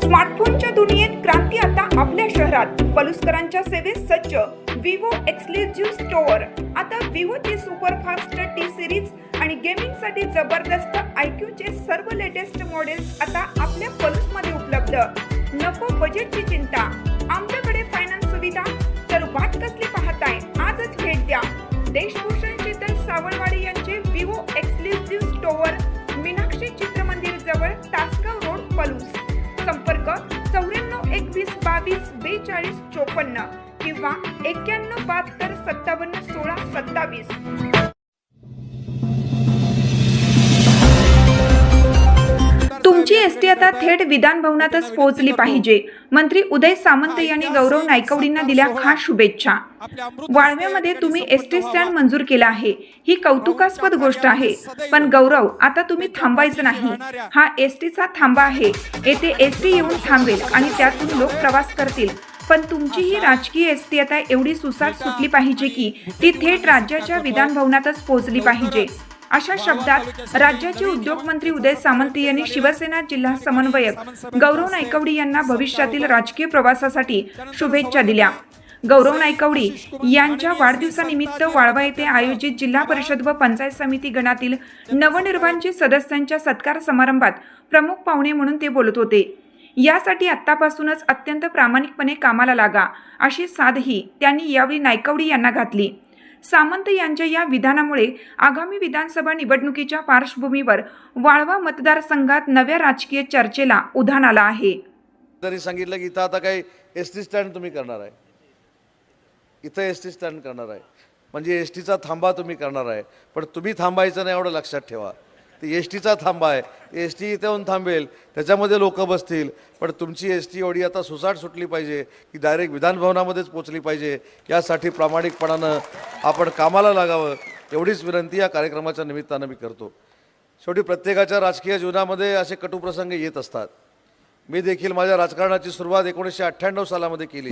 स्मार्टफोनच्या दुनियेत क्रांती आता आपल्या शहरात. पलुसकरांच्या सेवेत सज्ज विवो एक्सक्लुझिव्ह स्टोअर. आता विवोची सुपरफास्ट टी सिरीज आणि गेमिंगसाठी जबरदस्त आयक्यूचे सर्व लेटेस्ट मॉडेल्स आता आपल्या पलुसमध्ये उपलब्ध. नको बजेटची चिंता, आमच्याकडे फायनान्स सुविधा. तर वाट कसली पाहताय, आजच भेट द्या. देशभूषण शीतल सावळवाडी यांचे Vivo exclusive store, Meenakshi Chitramandir जवळ, तासगाव रोड, पलूस. संपर्क 94 21 22 42 54 किंवा 91 72 57 16 27. तुमची एसटी आता थेट विधान भवनातच पोहोचली पाहिजे. मंत्री उदय सामंत यांनी गौरव नायकवडींना दिल्या खास शुभेच्छा. वाळव्यामध्ये तुम्ही एसटी स्टँड मंजूर केला आहे, ही कौतुकास्पद गोष्ट आहे. पण गौरव, आता तुम्ही थांबायचं नाही. हा एसटीचा थांबा आहे. येथे एसटी येऊन थांबेल आणि त्यातून लोक प्रवास करतील. पण तुमची ही राजकीय एसटी आता एवढी सुसाट सुटली पाहिजे की ती थेट राज्याच्या विधान भवनातच पोहोचली पाहिजे. अशा शब्दात राज्याचे उद्योगमंत्री उदय सामंत यांनी शिवसेना जिल्हा समन्वयक गौरव नायकवडी यांना भविष्यातील राजकीय प्रवासासाठी शुभेच्छा दिल्या. गौरव नायकवडी यांच्या वाढदिवसानिमित्त वाळवा येथे आयोजित जिल्हा परिषद व पंचायत समिती गणातील नवनिर्वाचित सदस्यांच्या सत्कार समारंभात प्रमुख पाहुणे म्हणून ते बोलत होते. यासाठी आत्तापासूनच अत्यंत प्रामाणिकपणे कामाला लागा, अशी साधही त्यांनी यावेळी नायकवडी यांना घातली. सामंत यांच्या या विधानामुळे आगामी विधानसभा निवडणुकीच्या पार्श्वभूमीवर वाळवा मतदारसंघात नव्या राजकीय चर्चेला उधाण आलं आहे. तरी सांगितलं की इथं आता काही एसटी स्टँड तुम्ही करणार आहे, इथं एसटी स्टँड करणार आहे म्हणजे एसटीचा थांबा तुम्ही करणार आहे. पण तुम्ही थांबायचं नाही एवढं लक्षात ठेवा. ते एसटीचा थांबा आहे, एसटी इथे येऊन थांबेल, त्याच्यामध्ये लोक बसतील. पण तुमची एसटी एवढी आता सुसाट सुटली पाहिजे की डायरेक्ट विधानभवनामध्येच पोचली पाहिजे. यासाठी प्रामाणिकपणानं आपण कामाला लागावं, एवढीच विनंती या कार्यक्रमाच्या निमित्तानं मी करतो. शेवटी प्रत्येकाच्या राजकीय जीवनामध्ये असे कटुप्रसंग येत असतात. मी देखील माझ्या राजकारणाची सुरुवात 1998 सालामध्ये केली.